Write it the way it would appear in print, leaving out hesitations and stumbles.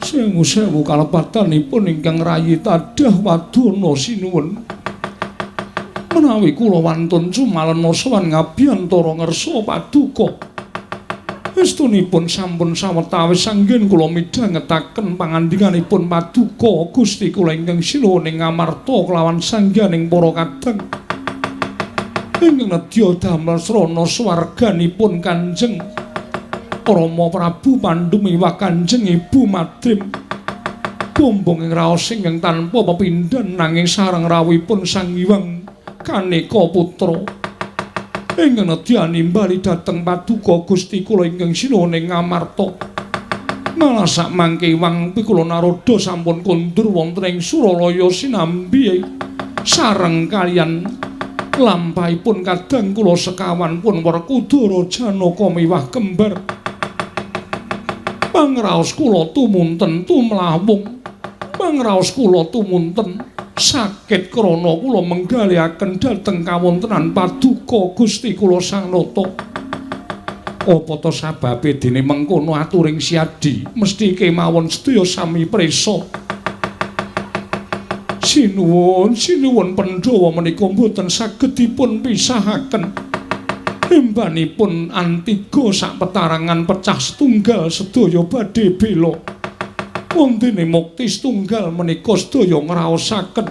Sewu kalepatanipun ingkang rayi tadah wadana sinuwun. Menawi kula wantun cumalena sowan ngabiyantara ngersa paduka. Estunipun sampun sawetawis anggen kula midhangetaken pangandikanipun paduka Gusti kula ingkang sinuwuning ngamarta kelawan sangganing para kadang. Ingkang nedya damel srana swarganipun Kanjeng Rama Prabu Pandhu miwah Kanjeng Ibu Madrim. Bombong ing raos ingkang tanpa pepindhan nanging sareng rawuhipun Sang Hyang Kaneka Putra. Ingkang nedya nimbali dhateng paduka Gusti kula ingkang sinuwuning ngamarta. Malah sak mangke wang kula naroda sampun kondur wonten ing Suralaya sinambi sareng kaliyan lampahipun kadang kula sekawan pun Werkudara Janaka miwah kembar. Pangraos kula tumunten tumlawung. Pangraos kula tumunten sakit krana kula menggalihaken dhateng kawontenan paduka Gusti kula Sang Nata. Apa ta sababe dene mengkono aturing siadi mesti kemawon sedaya sami prisa. Sinuwun Pandhawa menika mboten saged dipun pisahaken. Embanipun antiga sak petarangan pecah setunggal sedaya badhe bela. Wondene mukti setunggal menika sedaya ngraosaken